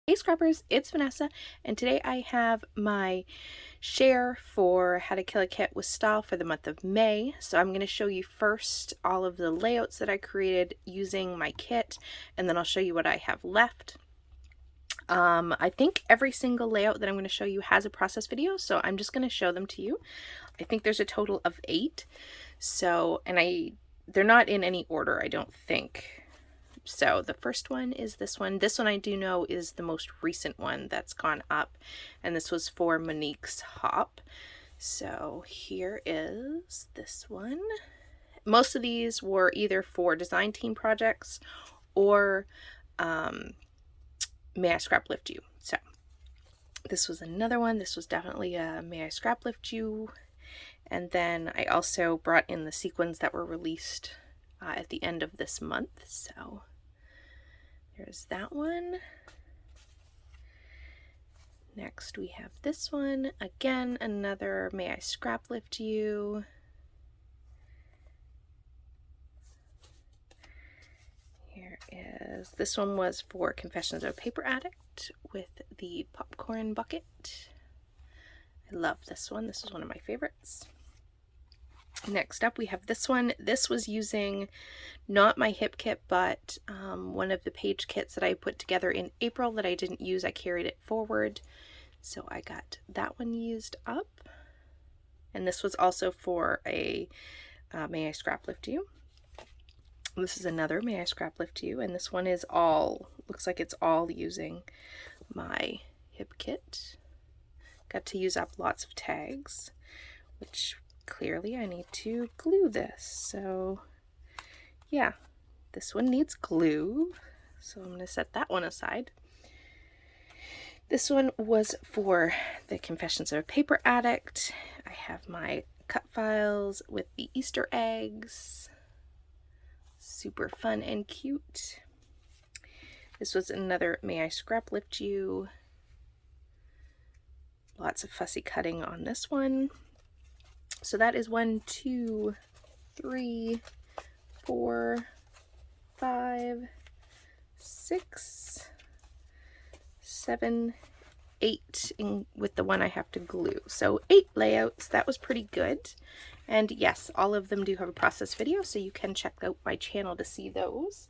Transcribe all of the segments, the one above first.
Hey Scrappers, it's Vanessa, and today I have my share for how to kill a kit with style for the month of May. So I'm going to show you first all of the layouts that I created using my kit, and then I'll show you what I have left. I think every single layout that I'm going to show you has a process video, so I'm just going to show them to you. I think there's a total of 8, so, and they're not in any order, I don't think. So the first one is this one. This one I do know is the most recent one that's gone up, and this was for Monique's Hop. So here is this one. Most of these were either for design team projects or May I Scrap Lift You. So this was another one. This was definitely a May I Scrap Lift You. And then I also brought in the sequins that were released at the end of this month. So there's that one. Next we have this one. Again, another May I Scrap Lift You. Here is, this one was for Confessions of a Paper Addict with the popcorn bucket. I love this one. This is one of my favorites. Next up we have this one. This was using not my hip kit, but one of the page kits that I put together in April that I didn't use. I carried it forward, so I got that one used up. And this was also for a May I Scrap Lift You. This is another May I Scrap Lift You, and this one is all, looks like it's all using my hip kit. Got to use up lots of tags, which clearly I need to glue this. So yeah, this one needs glue, so I'm going to set that one aside. This one was for the Confessions of a Paper Addict. I have my cut files with the Easter eggs. Super fun and cute. This was another May I Scrap Lift You. Lots of fussy cutting on this one. So that is 1, 2, 3, 4, 5, 6, 7, 8 with the one I have to glue. So 8 layouts. That was pretty good. And yes, all of them do have a process video, so you can check out my channel to see those.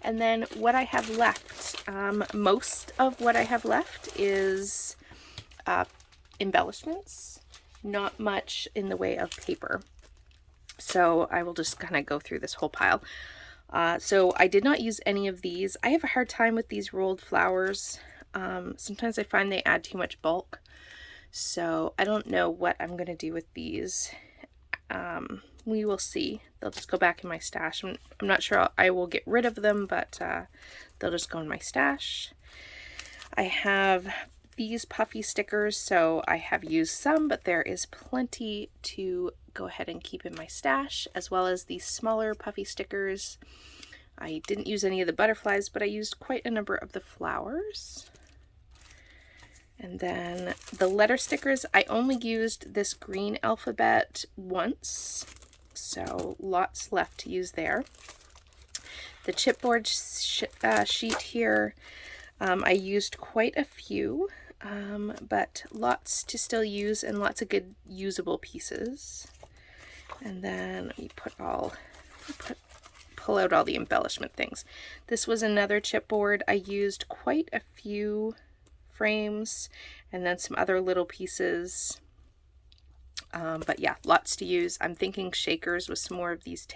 And then what I have left, most of what I have left is embellishments. Not much in the way of paper. So I will just kind of go through this whole pile. So I did not use any of these. I have a hard time with these rolled flowers. Sometimes I find they add too much bulk. So I don't know what I'm going to do with these. We will see. They'll just go back in my stash. I'm not sure I will get rid of them, but they'll just go in my stash. I have these puffy stickers, so I have used some, but there is plenty to go ahead and keep in my stash, as well as these smaller puffy stickers. I didn't use any of the butterflies, but I used quite a number of the flowers. And then the letter stickers, I only used this green alphabet once, so lots left to use there. The chipboard sheet here, I used quite a few, but lots to still use and lots of good usable pieces. And then we pull out all the embellishment things. This was another chipboard. I used quite a few frames and then some other little pieces. But yeah, lots to use. I'm thinking shakers with some more of these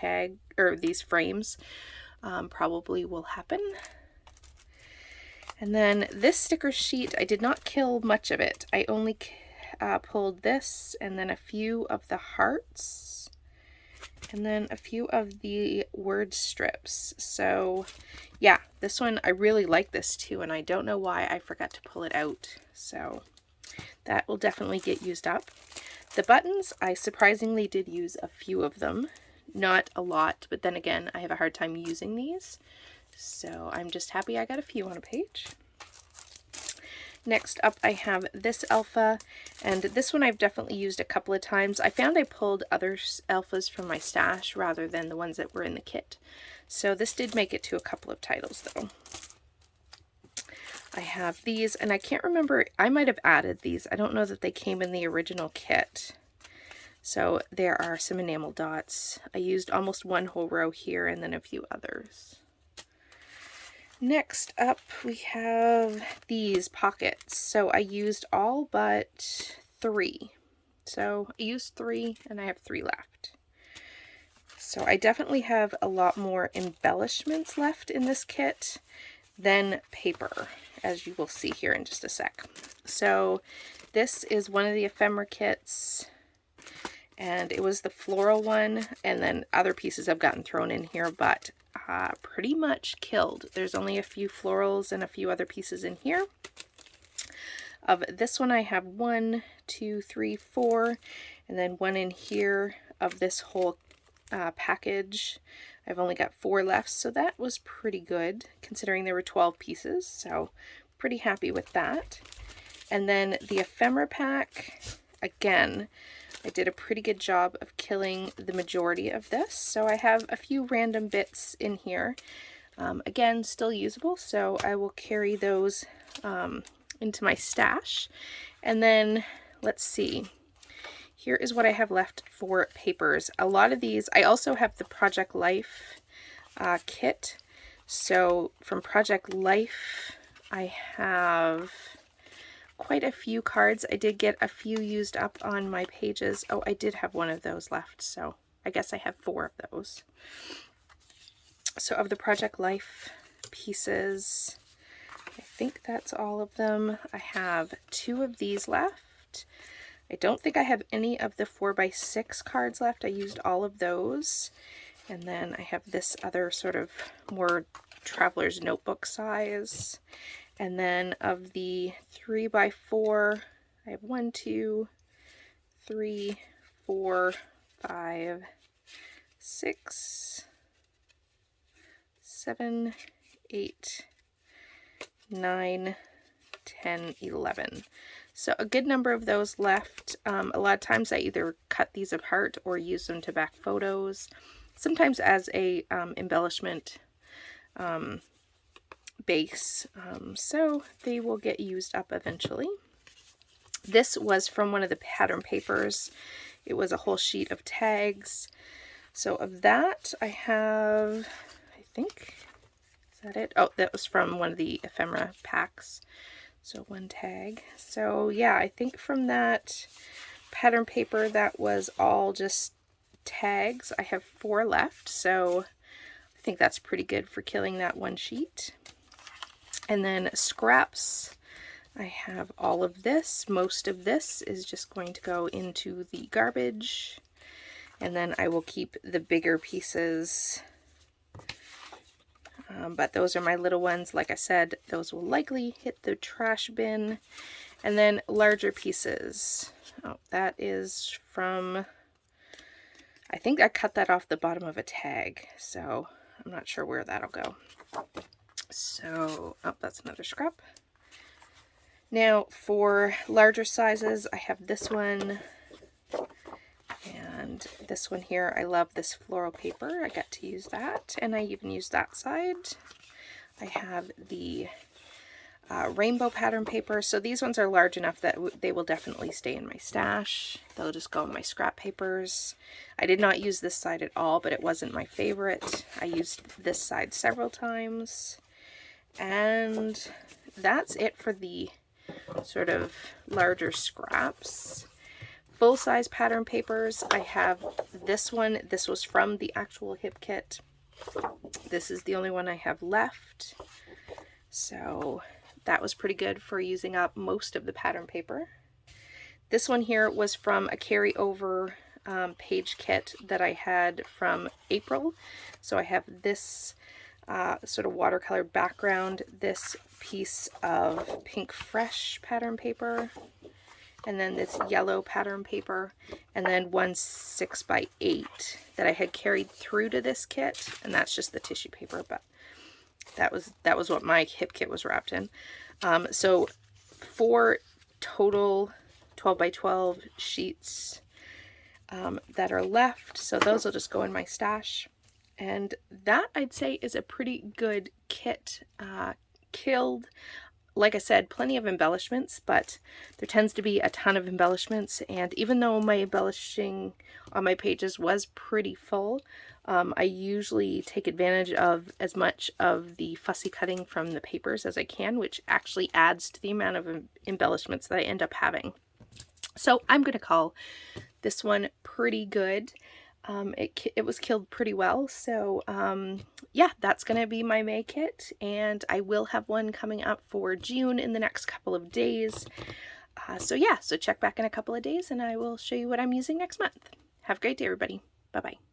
these frames probably will happen. And then this sticker sheet, I did not kill much of it. I only pulled this and then a few of the hearts and then a few of the word strips. So yeah, this one, I really like this too, and I don't know why I forgot to pull it out. So that will definitely get used up. The buttons, I surprisingly did use a few of them. Not a lot, but then again, I have a hard time using these. So I'm just happy I got a few on a page. Next up I have this alpha, and this one I've definitely used a couple of times. I found I pulled other alphas from my stash rather than the ones that were in the kit. So this did make it to a couple of titles though. I have these, and I can't remember, I might have added these. I don't know that they came in the original kit. So there are some enamel dots. I used almost one whole row here and then a few others. Next up we have these pockets. So I used all but 3. So I used 3 and I have 3 left. So I definitely have a lot more embellishments left in this kit than paper, as you will see here in just a sec. So this is one of the ephemera kits, and it was the floral one, and then other pieces have gotten thrown in here, but pretty much killed. There's only a few florals and a few other pieces in here. Of this one I have 1, 2, 3, 4, and then 1 in here of this whole package. I've only got 4 left, so that was pretty good considering there were 12 pieces, so pretty happy with that. And then the ephemera pack, again, I did a pretty good job of killing the majority of this, so I have a few random bits in here. Again, still usable, so I will carry those into my stash. And then, let's see. Here is what I have left for papers. A lot of these, I also have the Project Life kit. So from Project Life, I have quite a few cards. I did get a few used up on my pages. Oh, I did have one of those left, so I guess I have 4 of those. So of the Project Life pieces, I think that's all of them. I have 2 of these left. I don't think I have any of the 4x6 cards left. I used all of those. And then I have this other sort of more traveler's notebook size. And then of the 3x4, I have 1, 2, 3, 4, 5, 6, 7, 8, 9, 10, 11. So a good number of those left. A lot of times I either cut these apart or use them to back photos, sometimes as a embellishment base. So they will get used up eventually. This was from one of the pattern papers. It was a whole sheet of tags. So of that I have, I think, is that it? Oh, that was from one of the ephemera packs. So 1 tag. So yeah, I think from that pattern paper that was all just tags. I have 4 left, so I think that's pretty good for killing that 1 sheet. And then scraps, I have all of this. Most of this is just going to go into the garbage, and then I will keep the bigger pieces. But those are my little ones. Like I said, those will likely hit the trash bin. And then larger pieces. Oh, that is from, I think I cut that off the bottom of a tag, so I'm not sure where that'll go. So, oh, that's another scrap. Now for larger sizes, I have this one and this one here. I love this floral paper. I got to use that, and I even used that side. I have the rainbow pattern paper. So these ones are large enough that they will definitely stay in my stash. They'll just go in my scrap papers. I did not use this side at all, but it wasn't my favorite. I used this side several times. And that's it for the sort of larger scraps. Full-size pattern papers, I have this one. This was from the actual hip kit. This is the only one I have left. So that was pretty good for using up most of the pattern paper. This one here was from a carryover page kit that I had from April. So I have this sort of watercolor background, this piece of pink fresh pattern paper, and then this yellow pattern paper, and then 1 6x8 that I had carried through to this kit, and that's just the tissue paper, but that was what my hip kit was wrapped in. So 4 total 12x12 sheets that are left, so those will just go in my stash. And that, I'd say, is a pretty good kit. Killed like I said, plenty of embellishments, but there tends to be a ton of embellishments, and even though my embellishing on my pages was pretty full, I usually take advantage of as much of the fussy cutting from the papers as I can, which actually adds to the amount of embellishments that I end up having. So I'm going to call this one pretty good. It was killed pretty well, so yeah, that's going to be my May kit, and I will have one coming up for June in the next couple of days. So yeah, so check back in a couple of days and I will show you what I'm using next month. Have a great day, everybody. Bye-bye.